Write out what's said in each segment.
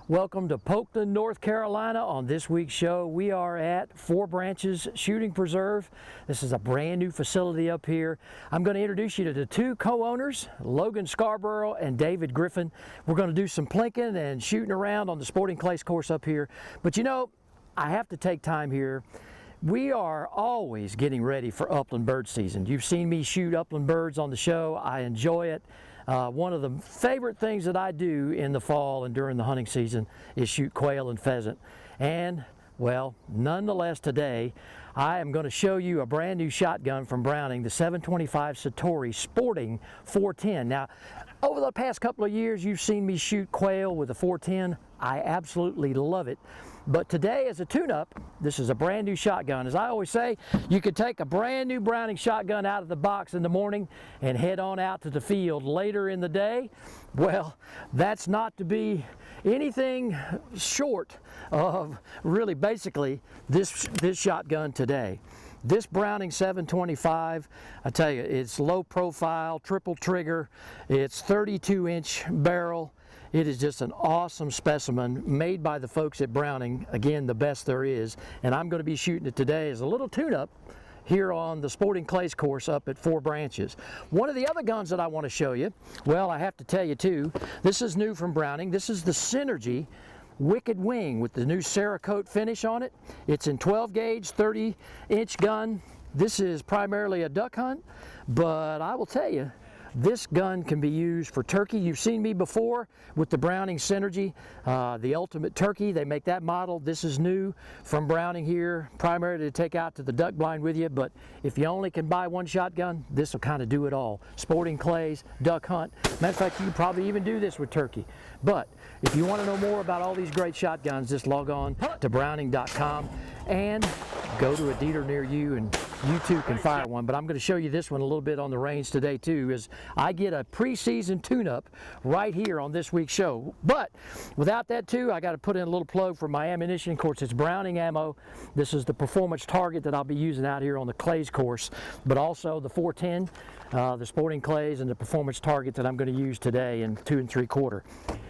Welcome to Polkton, North Carolina. On this week's show, we are at Four Branches Shooting Preserve. This is a brand new facility up here. I'm going to introduce you to the two co-owners, Logan Scarborough and David Griffin. We're going to do some plinking and shooting around on the Sporting Clays course up here. But you know, I have to take time here. We are always getting ready for upland bird season. You've seen me shoot upland birds on the show. I enjoy it. One of the favorite things that I do in the fall and during the hunting season is shoot quail and pheasant. And, well, nonetheless today, I am going to show you a brand new shotgun from Browning, the 725 Citori Sporting 410. Now, over the past couple of years, you've seen me shoot quail with a 410. I absolutely love it. But today, as a tune-up, this is a brand new shotgun. As I always say, you could take a brand new Browning shotgun out of the box in the morning and head on out to the field later in the day. Well, that's not to be anything short of really basically this shotgun today. This Browning 725, I tell you, it's low profile, triple trigger, it's 32-inch barrel. It is just an awesome specimen made by the folks at Browning, again, the best there is. And I'm going to be shooting it today as a little tune-up here on the Sporting Clays course up at Four Branches. One of the other guns that I want to show you, well, I have to tell you too, this is new from Browning. This is the Synergy Wicked Wing with the new Cerakote finish on it. It's in 12 gauge, 30-inch gun. This is primarily a duck hunt, but I will tell you, this gun can be used for turkey. You've seen me before with the Browning Synergy, the ultimate turkey. They make that model. This is new from Browning here, primarily to take out to the duck blind with you. But if you only can buy one shotgun, this will kind of do it all. Sporting Clays, duck hunt. Matter of fact, you could probably even do this with turkey. But if you want to know more about all these great shotguns, just log on to browning.com and go to a dealer near you, and you too can fire one. But I'm going to show you this one a little bit on the range today too, as I get a preseason tune-up right here on this week's show. But without that too, I got to put in a little plug for my ammunition. Of course, it's Browning ammo. This is the performance target that I'll be using out here on the Clays course, but also the 410, the Sporting Clays, and the performance target that I'm going to use today in 2 3/4.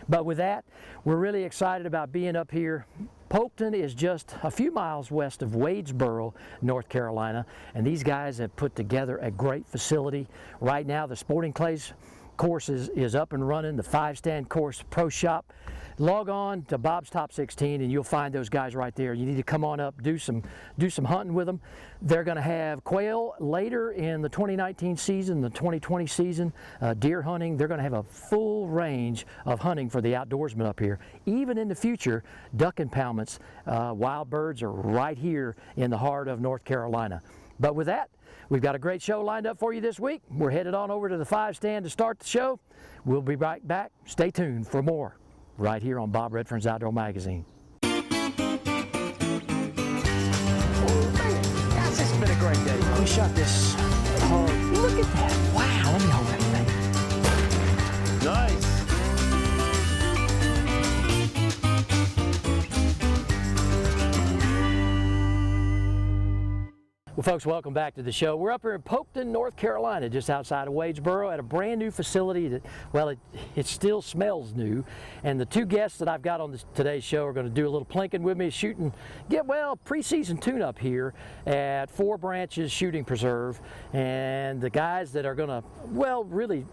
But with that, we're really excited about being up here. Polkton is just a few miles west of Wadesboro, North Carolina, and these guys have put together a great facility. Right now, the Sporting Clays course is up and running, the 5-stand course pro shop. Log on to Bob's Top 16 and you'll find those guys right there. You need to come on up, do some hunting with them. They're going to have quail later in the 2019 season, the 2020 season, deer hunting. They're going to have a full range of hunting for the outdoorsmen up here. Even in the future, duck impoundments, wild birds are right here in the heart of North Carolina. But with that, we've got a great show lined up for you this week. We're headed on over to the 5-stand to start the show. We'll be right back. Stay tuned for more right here on Bob Redfern's Outdoor Magazine. Oh man, guys, this has been a great day. We shot this hard. Look at that. Wow, let me hold that thing. Nice. Well, folks, welcome back to the show. We're up here in Polkton, North Carolina, just outside of Wadesboro, at a brand new facility that, well, it still smells new. And the two guests that I've got on today's show are going to do a little plinking with me, shooting, preseason tune-up here at Four Branches Shooting Preserve. And the guys that are going to, well, really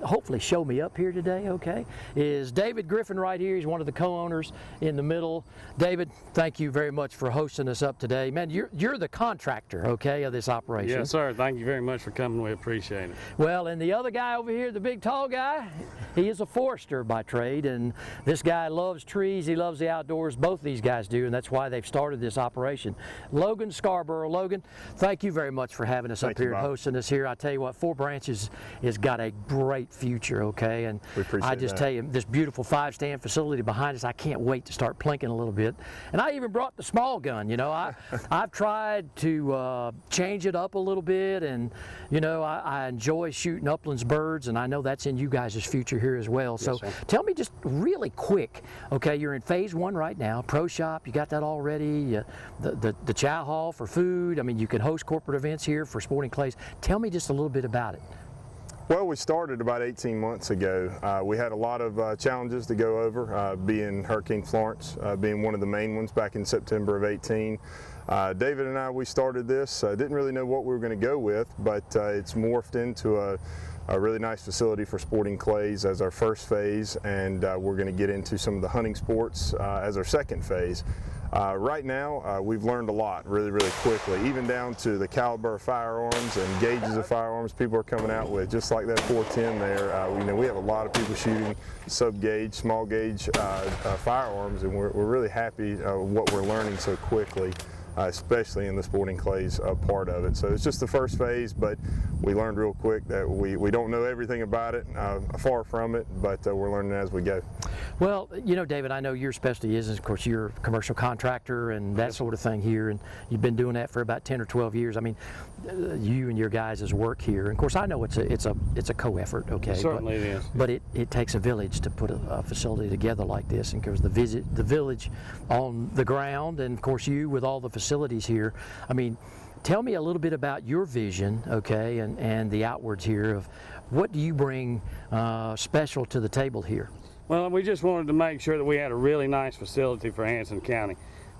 hopefully show me up here today, okay, is David Griffin right here. He's one of the co-owners in the middle. David, thank you very much for hosting us up today. Man, you're the contractor, okay, of this operation. Yes, sir. Thank you very much for coming. We appreciate it. Well, and the other guy over here, the big tall guy, he is a forester by trade, and this guy loves trees. He loves the outdoors. Both these guys do, and that's why they've started this operation. Logan Scarborough. Logan, thank you very much for having us up here and hosting us here. I tell you what, Four Branches has got a great future, okay, and I just tell you, this beautiful 5-stand facility behind us, I can't wait to start plinking a little bit. And I even brought the small gun. You know, I've tried to change it up a little bit, and you know, I enjoy shooting uplands birds, and I know that's in you guys' future here as well. So yes, tell me just really quick, okay, you're in phase 1 right now, pro shop, you got that already, the chow hall for food. I mean, you can host corporate events here for Sporting Clays. Tell me just a little bit about it. Well, we started about 18 months ago. We had a lot of challenges to go over, being Hurricane Florence being one of the main ones back in September of 18. David and I, we started this, didn't really know what we were going to go with, but it's morphed into a really nice facility for sporting clays as our first phase, and we're going to get into some of the hunting sports as our second phase. Right now, we've learned a lot really quickly, even down to the caliber of firearms and gauges of firearms people are coming out with, just like that 410 there. We have a lot of people shooting sub-gauge, small gauge firearms, and we're really happy what we're learning so quickly. Especially in the sporting clays part of it. So it's just the first phase, but we learned real quick that we don't know everything about it, far from it, but we're learning as we go. Well, you know, David, I know your specialty is, of course, you're a commercial contractor and that sort of thing here, and you've been doing that for about 10 or 12 years. I mean, you and your guys' work here, and of course, I know it's a co-effort, okay? Certainly it is. But it takes a village to put a facility together like this, and because the village on the ground, and of course you with all the facilities here. I mean, tell me a little bit about your vision, okay, and the outwards here of what do you bring special to the table here? Well, we just wanted to make sure that we had a really nice facility for Hanson County.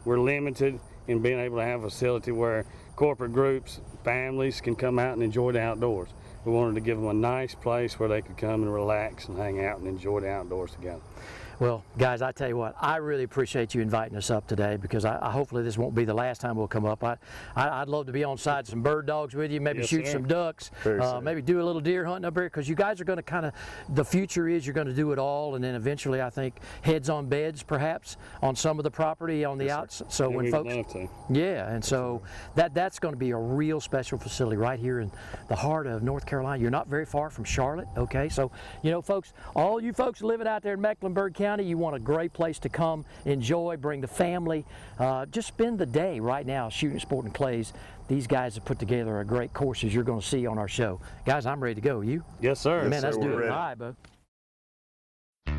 We're limited in being able to have a facility where corporate groups, families can come out and enjoy the outdoors. We wanted to give them a nice place where they could come and relax and hang out and enjoy the outdoors together. Well, guys, I tell you what, I really appreciate you inviting us up today, because I hopefully this won't be the last time we'll come up. I'd love to be on side some bird dogs with you, maybe Yes, shoot sir. some ducks, maybe do a little deer hunting up here, because you guys are going to kind of, the future is you're going to do it all, and then eventually I think heads on beds perhaps on some of the property on the outside. So Yeah, when we'd folks, love to. yeah, and so that's going to be a real special facility right here in the heart of North Carolina. You're not very far from Charlotte, okay? So, you know, folks, all you folks living out there in Mecklenburg County, you want a great place to come, enjoy, bring the family, just spend the day right now shooting sporting clays. These guys have put together a great course, as you're going to see on our show. Guys, I'm ready to go. You? Yes, sir. Man, let's sir, do we're it. ready. All right, bud.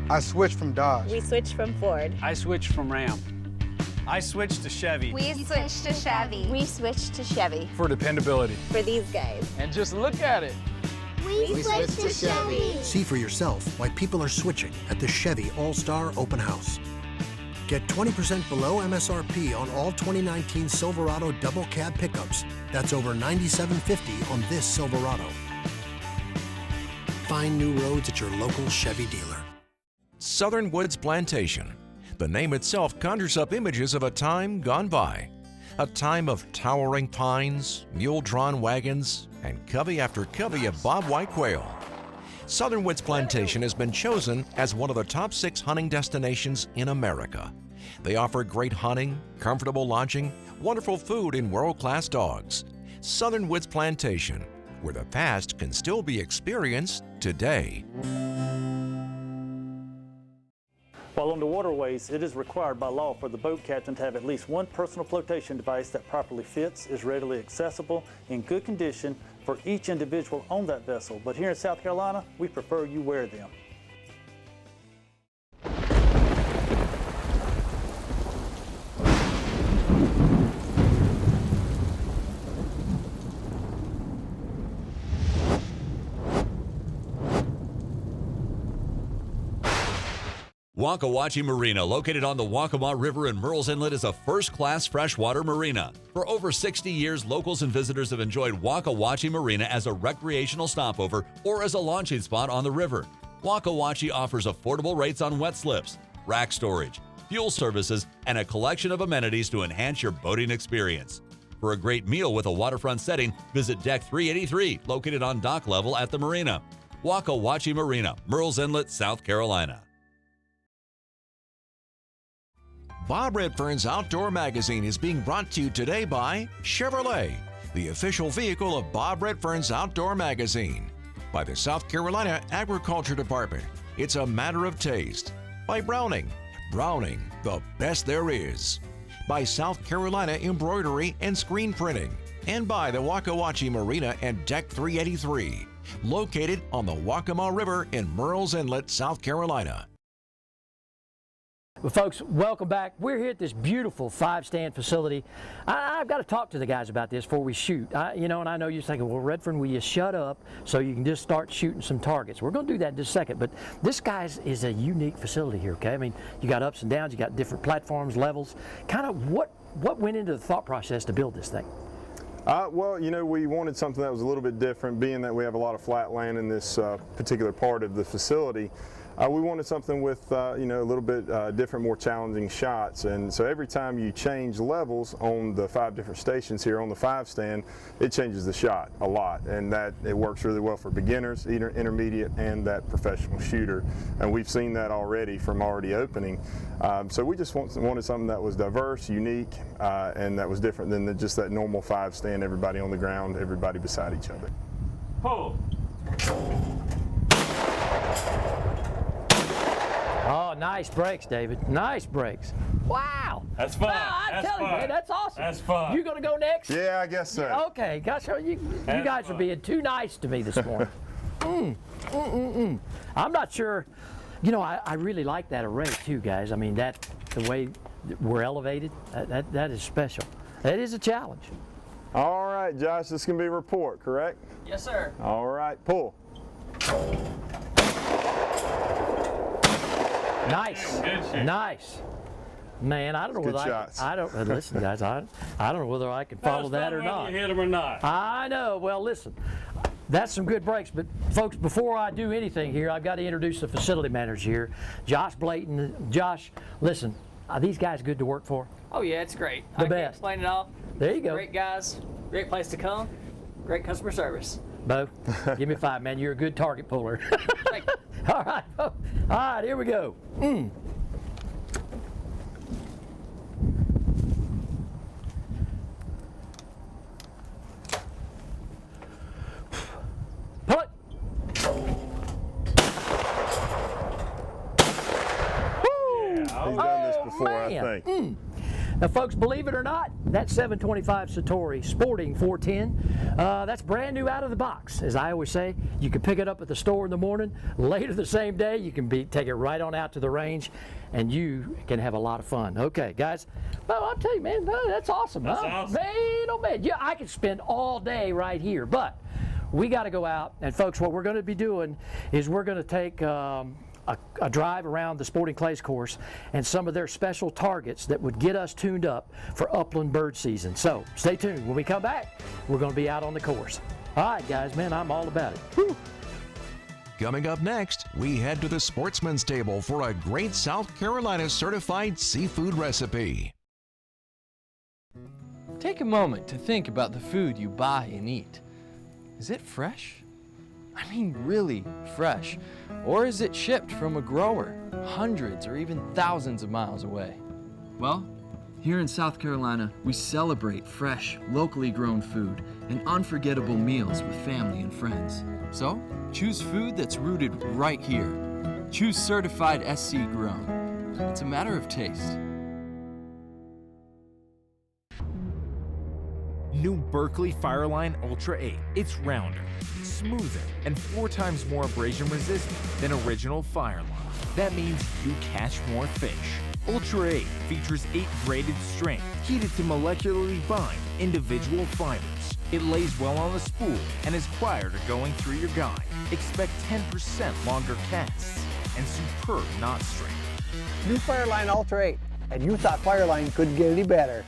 I switched from Dodge. We switched from Ford. I switched from Ram. I switched to Chevy We switched to Chevy. We switched to Chevy For dependability. for these guys. and just look at it. We switched to Chevy. See for yourself why people are switching at the Chevy All-Star Open House. Get 20% below MSRP on all 2019 Silverado double cab pickups. That's over $97.50 on this Silverado. Find new roads at your local Chevy dealer. Southern Woods Plantation. The name itself conjures up images of a time gone by. A time of towering pines, mule-drawn wagons, and covey after covey of bobwhite quail. Southern Woods Plantation has been chosen as one of the top 6 hunting destinations in America. They offer great hunting, comfortable lodging, wonderful food, and world-class dogs. Southern Woods Plantation, where the past can still be experienced today. While on the waterways, it is required by law for the boat captain to have at least one personal flotation device that properly fits, is readily accessible, in good condition for each individual on that vessel. But here in South Carolina, we prefer you wear them. Wakawachi Marina, located on the Waccamaw River in Murrells Inlet, is a first-class freshwater marina. For over 60 years, locals and visitors have enjoyed Wakawachi Marina as a recreational stopover or as a launching spot on the river. Wakawachi offers affordable rates on wet slips, rack storage, fuel services, and a collection of amenities to enhance your boating experience. For a great meal with a waterfront setting, visit Deck 383, located on dock level at the marina. Wakawachi Marina, Murrells Inlet, South Carolina. Bob Redfern's Outdoor Magazine is being brought to you today by Chevrolet, the official vehicle of Bob Redfern's Outdoor Magazine. By the South Carolina Agriculture Department, it's a matter of taste. By Browning, the best there is. By South Carolina Embroidery and Screen Printing. And by the Wakawachi Marina and Deck 383, located on the Waccamaw River in Murrells Inlet, South Carolina. Well, folks, welcome back. We're here at this beautiful 5-stand facility. I've got to talk to the guys about this before we shoot. You know, and I know you're thinking, well, Redfern, will you shut up so you can just start shooting some targets? We're going to do that in just a second, but this guy's is a unique facility here, okay? I mean, you got ups and downs, you got different platforms, levels. Kind of what went into the thought process to build this thing? Well, you know, we wanted something that was a little bit different, being that we have a lot of flat land in this particular part of the facility. We wanted something with, you know, a little bit different, more challenging shots. And so every time you change levels on the 5 different stations here on the 5-stand, it changes the shot a lot. And that it works really well for beginners, intermediate, and that professional shooter. And we've seen that already from already opening. So we just wanted something that was diverse, unique, and that was different than just that normal 5-stand, everybody on the ground, everybody beside each other. Pull. Oh, nice breaks, David. Nice breaks. Wow. That's fun. I'm telling you, man, that's awesome. That's fun. You gonna go next? Yeah, I guess so. Okay, gosh, you guys are being too nice to me this morning. I'm not sure. You know, I really like that array too, guys. I mean, the way we're elevated, that is special. That is a challenge. All right, Josh, this can be a report, correct? Yes, sir. All right, pull. Nice. Good shit. Nice. Man, I don't know Good whether shots. I don't listen, guys. I don't know whether I can follow that or not. You hit them or not. I know. Well, listen, that's some good breaks. But folks, before I do anything here, I've got to introduce the facility manager here, Josh Blayton. Josh, listen, are these guys good to work for? Oh yeah, it's great. The I best. can't explain it all. There you go. Great guys, great place to come, great customer service. Bo, give me 5, man. You're a good target puller. Thank you. All right, Bo. All right, here we go. Pull it. He's done this before, man. I think. Now, folks, believe it or not, that 725 Citori Sporting 410, that's brand new out of the box. As I always say, you can pick it up at the store in the morning. Later the same day, you can take it right on out to the range, and you can have a lot of fun. Okay, guys. Well, I'll tell you, man, that's awesome. That's awesome. Man, oh man, yeah, I could spend all day right here, but we got to go out. And folks, what we're going to be doing is we're going to take a drive around the Sporting Clays course and some of their special targets that would get us tuned up for upland bird season. So stay tuned. When we come back, we're going to be out on the course. All right, guys, man, I'm all about it. Whew. Coming up next, we head to the Sportsman's table for a great South Carolina certified seafood recipe. Take a moment to think about the food you buy and eat. Is it fresh? I mean really fresh. Or is it shipped from a grower hundreds or even thousands of miles away? Well, here in South Carolina, we celebrate fresh, locally grown food and unforgettable meals with family and friends. So, choose food that's rooted right here. Choose certified SC grown. It's a matter of taste. New Berkley Fireline Ultra 8. It's rounder, smoother, and 4 times more abrasion resistant than original Fireline. That means you catch more fish. Ultra 8 features 8 braided strings heated to molecularly bind individual fibers. It lays well on the spool and is prior to going through your guide. Expect 10% longer casts and superb knot strength. New Fireline Ultra 8, and you thought Fireline couldn't get any better.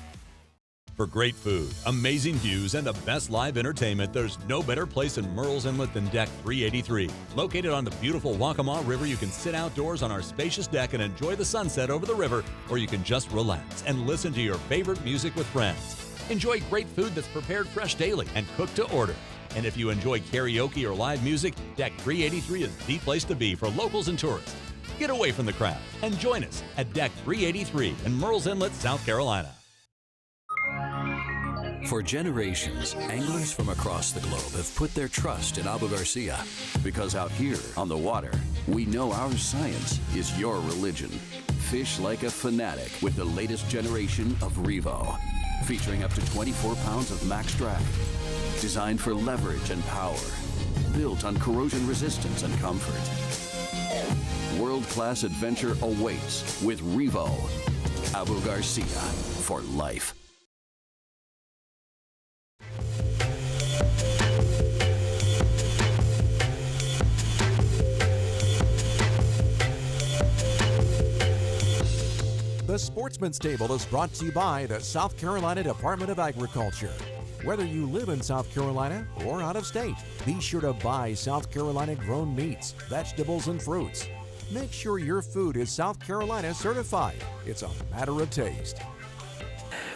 For great food, amazing views, and the best live entertainment, there's no better place in Murrells Inlet than Deck 383. Located on the beautiful Waccamaw River, you can sit outdoors on our spacious deck and enjoy the sunset over the river, or you can just relax and listen to your favorite music with friends. Enjoy great food that's prepared fresh daily and cooked to order. And if you enjoy karaoke or live music, Deck 383 is the place to be for locals and tourists. Get away from the crowd and join us at Deck 383 in Murrells Inlet, South Carolina. For generations, anglers from across the globe have put their trust in Abu Garcia. Because out here on the water, we know our science is your religion. Fish like a fanatic with the latest generation of Revo. Featuring up to 24 pounds of max drag. Designed for leverage and power. Built on corrosion resistance and comfort. World-class adventure awaits with Revo. Abu Garcia for life. The Sportsman's Table is brought to you by the South Carolina Department of Agriculture. Whether you live in South Carolina or out of state, be sure to buy South Carolina grown meats, vegetables, and fruits. Make sure your food is South Carolina certified. It's a matter of taste.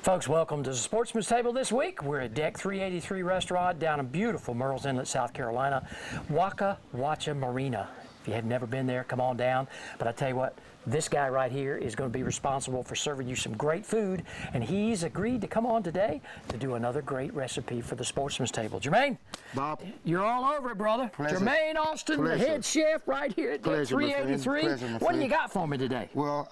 Folks, welcome to the Sportsman's Table this week. We're at Deck 383 Restaurant down in beautiful Murrells Inlet, South Carolina, Waka Wacha Marina. If you have never been there, come on down. But I tell you what, this guy right here is going to be responsible for serving you some great food, and he's agreed to come on today to do another great recipe for the Sportsman's Table. Jermaine, Bob, you're all over it, brother. Pleasure. Jermaine Austin, Pleasure. the head chef right here at Deck 383. What do you got for me today? Well,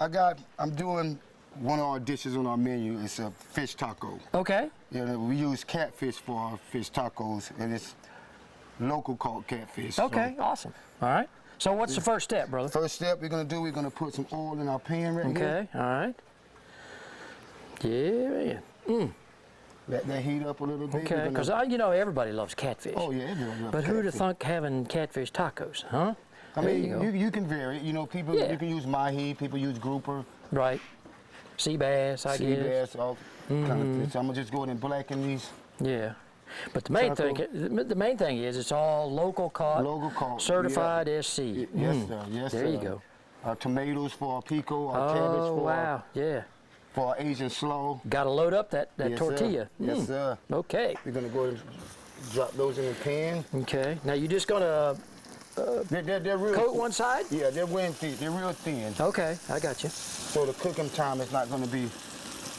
I'm doing one of our dishes on our menu. It's a fish taco. Okay. Yeah, we use catfish for our fish tacos, and it's local called catfish. Okay, so. Awesome. All right. So what's the first step, brother? First step we're going to put some oil in our pan right here. Okay, all right. Yeah, man. Let that heat up a little bit. Okay, because you know everybody loves catfish. Oh, yeah, everybody loves But catfish. who'd have thunk having catfish tacos, huh? I mean, you can vary it. You know, people, you can use mahi, people use grouper. Right. Sea bass, I guess. Sea bass, all kind of fish. So I'm going to just go ahead and blacken these. Yeah. But the main thing is it's all local caught, certified SC. Yes, sir. Yes, there sir. you go. Our tomatoes for our pico, our cabbage for for our Asian slaw. Got to load up that tortilla. Sir. Yes, sir. Okay. We're going to go ahead and drop those in the pan. Okay. Now you're just going to they're real coat thin. one side? Yeah, they're thin. They're real thin. Okay, I got you. So the cooking time is not going to be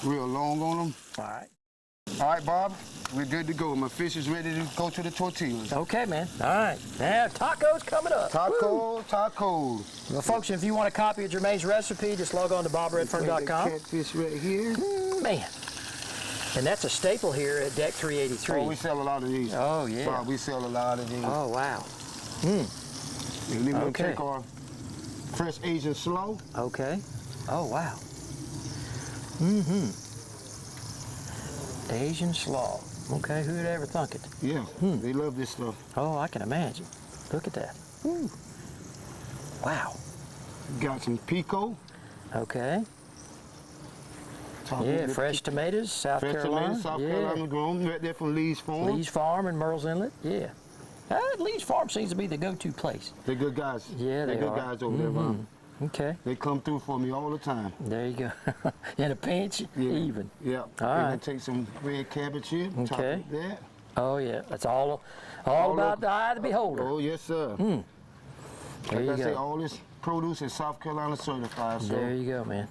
real long on them. All right. All right, Bob, we're good to go. My fish is ready to go to the tortillas. Okay, man. All right. Now, tacos coming up. Tacos. Well, folks, if you want a copy of Jermaine's recipe, just log on to bobredfern.com. Catfish right here. Man. And that's a staple here at Deck 383. Oh, we sell a lot of these. Oh, yeah. Bob, we sell a lot of these. Oh, wow. And then we'll take our fresh Asian slaw. Okay. Oh, wow. Asian slaw. Okay, who'd ever thunk it? Yeah, they love this stuff. Oh, I can imagine. Look at that. Ooh. Wow. Got some pico. Okay. Yeah, fresh tomatoes, South Carolina. South Carolina grown, right there from Lee's Farm. Lee's Farm in Murrells Inlet, yeah. Lee's Farm seems to be the go-to place. They're good guys. Yeah, they're good guys over there, Bob. Okay. They come through for me all the time. There you go. In a pinch, even. Yeah. All We're right. going to take some red cabbage here. Okay. Top of that. Oh, yeah. That's all about the eye of the beholder. Oh, yes, sir. There you like I say, go. all this produce is South Carolina certified. So. There you go, man.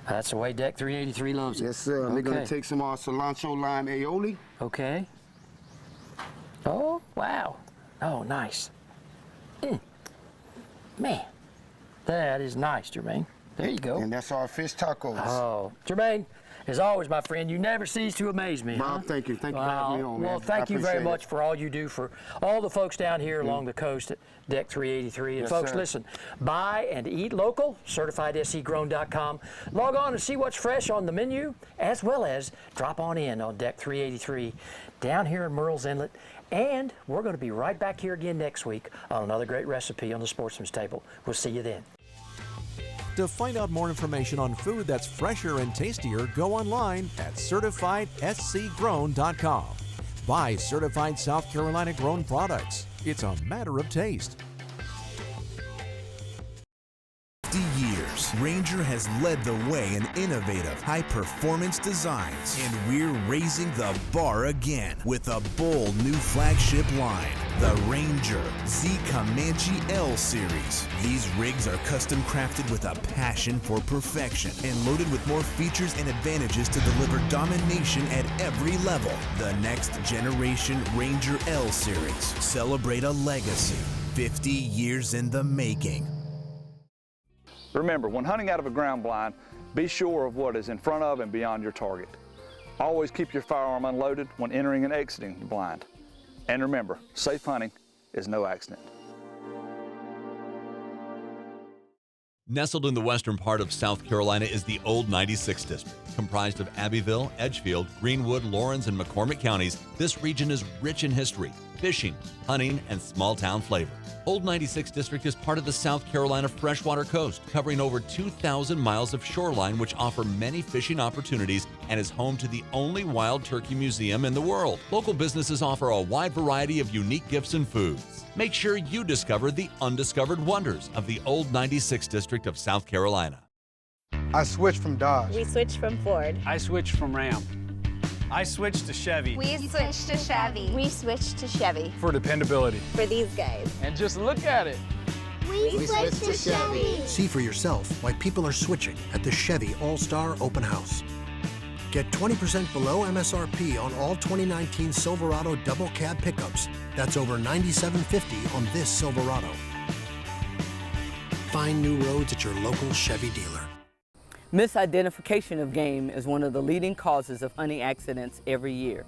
That's the way Deck 383 loves it. Yes, sir. Okay. We're going to take some cilantro lime aioli. Okay. Oh, wow. Oh, nice. Man, that is nice, Jermaine. There you go. And that's our fish tacos. Oh, Jermaine, as always, my friend, you never cease to amaze me. Bob, thank you. Thank you for having me on, man. Well, thank you very appreciate much for all you do for all the folks down here along the coast at Deck 383. And Yes, folks, sir. listen, buy and eat local, certifiedscgrown.com. Log on and see what's fresh on the menu, as well as drop on in on Deck 383 down here in Murrells Inlet. And we're going to be right back here again next week on another great recipe on the Sportsman's Table. We'll see you then. To find out more information on food that's fresher and tastier, go online at certifiedscgrown.com. Buy certified South Carolina grown products. It's a matter of taste. 50 years, Ranger has led the way in innovative, high-performance designs, and we're raising the bar again with a bold new flagship line, the Ranger Z Comanche L Series. These rigs are custom crafted with a passion for perfection and loaded with more features and advantages to deliver domination at every level. The next generation Ranger L Series. Celebrate a legacy, 50 years in the making. Remember, when hunting out of a ground blind, be sure of what is in front of and beyond your target. Always keep your firearm unloaded when entering and exiting the blind. And remember, safe hunting is no accident. Nestled in the western part of South Carolina is the Old 96 District. Comprised of Abbeville, Edgefield, Greenwood, Lawrence, and McCormick counties, this region is rich in history, fishing, hunting, and small-town flavor. Old 96 District is part of the South Carolina freshwater coast, covering over 2,000 miles of shoreline, which offer many fishing opportunities and is home to the only wild turkey museum in the world. Local businesses offer a wide variety of unique gifts and foods. Make sure you discover the undiscovered wonders of the Old 96 District of South Carolina. I switched from Dodge. We switched from Ford. I switched from Ram. I switched to Chevy. We switched to Chevy. We switched to Chevy. For dependability. For these guys. And just look at it. We switched to Chevy. See for yourself why people are switching at the Chevy All-Star Open House. Get 20% below MSRP on all 2019 Silverado double cab pickups. That's over $97.50 on this Silverado. Find new roads at your local Chevy dealer. Misidentification of game is one of the leading causes of hunting accidents every year.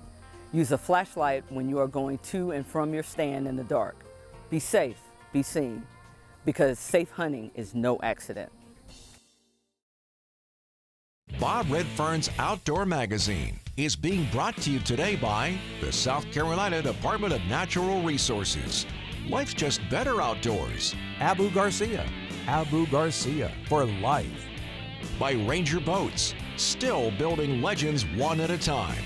Use a flashlight when you are going to and from your stand in the dark. Be safe, be seen, because safe hunting is no accident. Bob Redfern's Outdoor Magazine is being brought to you today by the South Carolina Department of Natural Resources. Life's just better outdoors. Abu Garcia for life. By Ranger Boats, still building legends one at a time.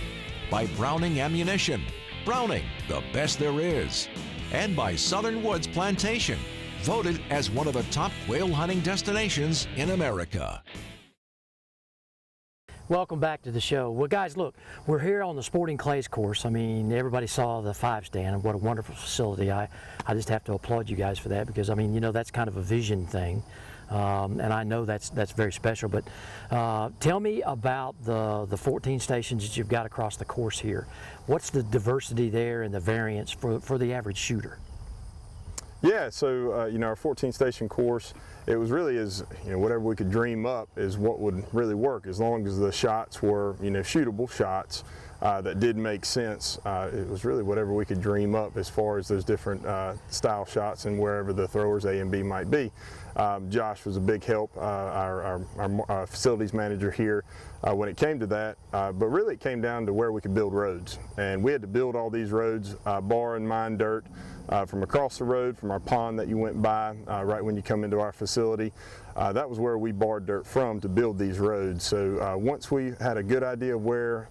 By Browning Ammunition, Browning, the best there is. And by Southern Woods Plantation, voted as one of the top quail hunting destinations in America. Welcome back to the show. Well, guys, look, we're here on the Sporting Clays course. I mean, everybody saw the 5-stand and what a wonderful facility. I just have to applaud you guys for that because, I mean, you know, that's kind of a vision thing. And I know that's very special, but tell me about the 14 stations that you've got across the course here. What's the diversity there and the variance for the average shooter? Yeah, so you know, our 14 station course, it was really whatever we could dream up is what would really work, as long as the shots were, shootable shots that did make sense. It was really whatever we could dream up as far as those different style shots and wherever the throwers A and B might be. Josh was a big help, our facilities manager here, when it came to that, but really it came down to where we could build roads. And we had to build all these roads, bar and mine dirt, from across the road, from our pond that you went by right when you come into our facility. That was where we barred dirt from to build these roads. So once we had a good idea of where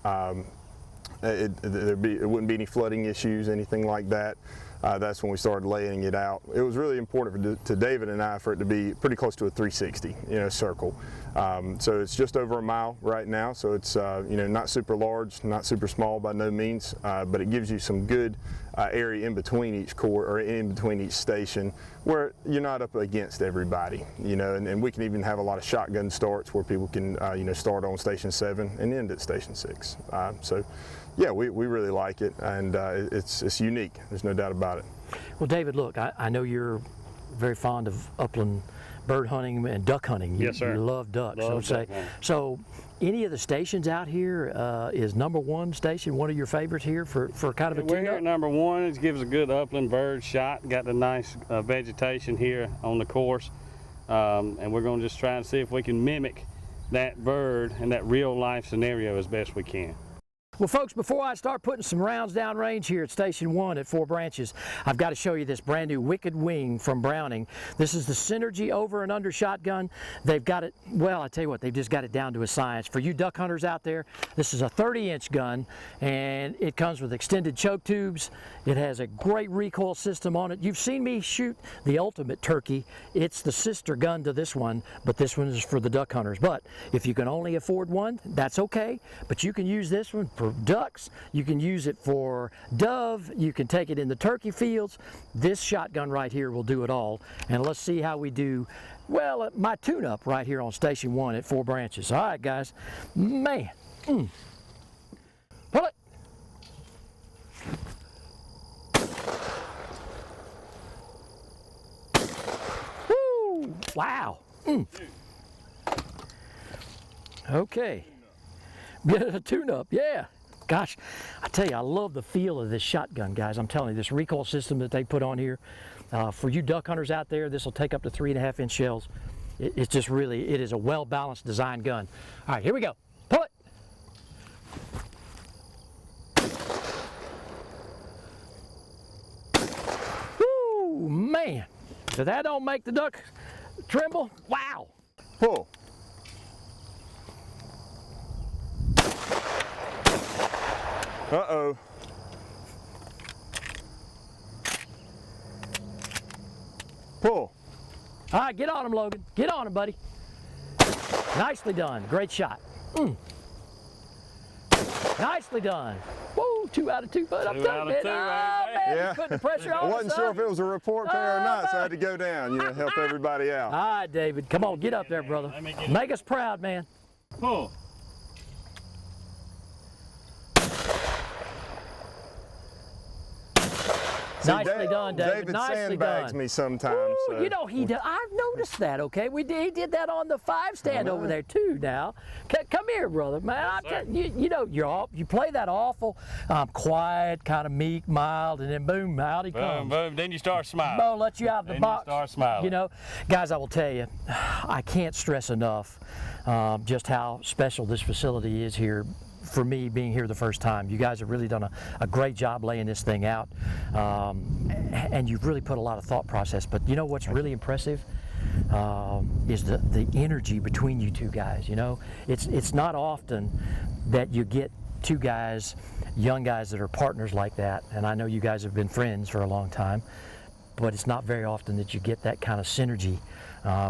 it wouldn't be any flooding issues, anything like that, that's when we started laying it out. It was really important to David and I for it to be pretty close to a 360, circle. So it's just over a mile right now, so it's not super large, not super small by no means, but it gives you some good area in between each court or in between each station where you're not up against everybody, and we can even have a lot of shotgun starts where people can start on station 7 and end at station 6. So yeah, we really like it, and it's unique. There's no doubt about it. Well, David, look, I know you're very fond of upland bird hunting and duck hunting. Yes, sir. You love ducks, I would say. So any of the stations out here is #1 station one of your favorites here for kind of a We're tune-up? here at #1. It gives a good upland bird shot. Got the nice vegetation here on the course. And we're going to just try and see if we can mimic that bird and that real life scenario as best we can. Well, folks, before I start putting some rounds down range here at Station 1 at 4 Branches, I've got to show you this brand new Wicked Wing from Browning. This is the Synergy over and under shotgun. They've got it, well, I tell you what, they've just got it down to a science. For you duck hunters out there, this is a 30-inch gun, and it comes with extended choke tubes. It has a great recoil system on it. You've seen me shoot the ultimate turkey. It's the sister gun to this one, but this one is for the duck hunters. But if you can only afford one, that's okay, but you can use this one for ducks, you can use it for dove, you can take it in the turkey fields. This shotgun right here will do it all. And let's see how we do, well, my tune-up right here on Station 1 at 4 Branches. All right, guys, man. Pull it. Woo! Wow. Okay. Get a tune-up, yeah. Gosh, I tell you, I love the feel of this shotgun, guys. I'm telling you, this recoil system that they put on here. For you duck hunters out there, this will take up to 3.5-inch shells. It's just really, it is a well-balanced design gun. All right, here we go. Pull it. Woo, man. So that don't make the duck tremble? Wow. Pull. Uh-oh. Pull. All right, get on him, Logan. Get on him, buddy. Nicely done. Great shot. Nicely done. Woo, 2 out of 2. But I'm telling you, man, Yeah. he's putting the pressure on I wasn't us, sure huh? if it was a report player or not, so I had to go down, you know, help everybody out. All right, David. Come on, get up there, brother. Make us proud, man. Pull. Nicely done, David. David Nicely sandbags done. me sometimes. Ooh, So. you know, he did. I've noticed that, okay? He did that on the 5 stand over there, too, now. Come here, brother, man. You know, you play that awful, quiet, kind of meek, mild, and then boom, out he comes. Boom, then you start smiling. Boom, let you out of the box. You start smiling. You know, guys, I will tell you, I can't stress enough just how special this facility is here. For me, being here the first time, you guys have really done a great job laying this thing out, and you've really put a lot of thought process. But you know what's really impressive is the energy between you two guys. You know, it's not often that you get two guys, young guys that are partners like that. And I know you guys have been friends for a long time, but it's not very often that you get that kind of synergy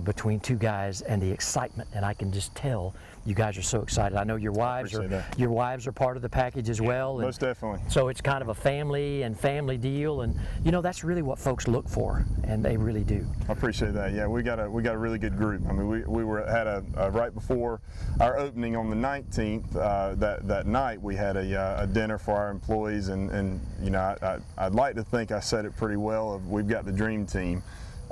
between two guys and the excitement. And I can just tell you guys are so excited. I know your wives are part of the package as well. Most definitely. So it's kind of a family deal, and you know that's really what folks look for, and they really do. I appreciate that. Yeah, we got a really good group. I mean, we had a right before our opening on the 19th. That night we had a dinner for our employees, and you know I'd like to think I said it pretty well. We've got the dream team.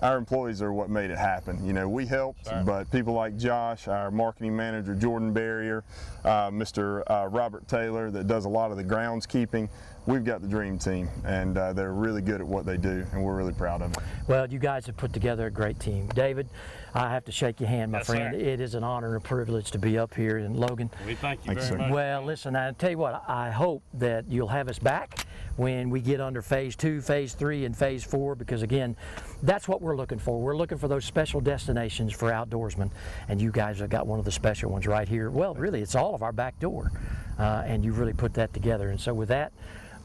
Our employees are what made it happen. You know, we helped, but people like Josh, our marketing manager, Jordan Barrier, Mr. Robert Taylor, that does a lot of the groundskeeping, we've got the dream team, and they're really good at what they do, and we're really proud of it. Well, you guys have put together a great team. David, I have to shake your hand, my friend. Sir. It is an honor and a privilege to be up here. And Logan, we thank you very much. Well, listen, I tell you what, I hope that you'll have us back when we get under phase 2, phase 3, and phase 4, because again, that's what we're looking for. We're looking for those special destinations for outdoorsmen, and you guys have got one of the special ones right here. Well, really, it's all of our back door, and you really put that together. And so with that,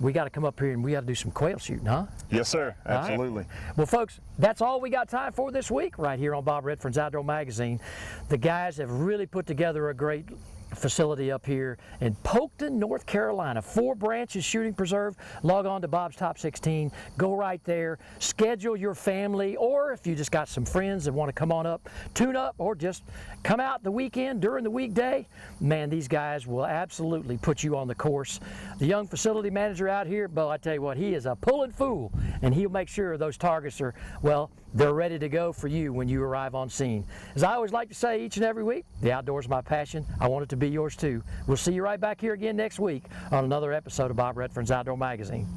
we got to come up here and we got to do some quail shooting, huh? Yes, sir. Absolutely. Right. Well, folks, that's all we got time for this week right here on Bob Redfern's Outdoor Magazine. The guys have really put together a great facility up here in Polkton, North Carolina. 4 branches shooting preserve. Log on to Bob's Top 16. Go right there. Schedule your family, or if you just got some friends that want to come on up, tune up, or just come out the weekend during the weekday. Man, these guys will absolutely put you on the course. The young facility manager out here, Bo, I tell you what, he is a pulling fool, and he'll make sure those targets are, well, they're ready to go for you when you arrive on scene. As I always like to say each and every week, the outdoors is my passion. I want it to be yours too. We'll see you right back here again next week on another episode of Bob Redfern's Outdoor Magazine.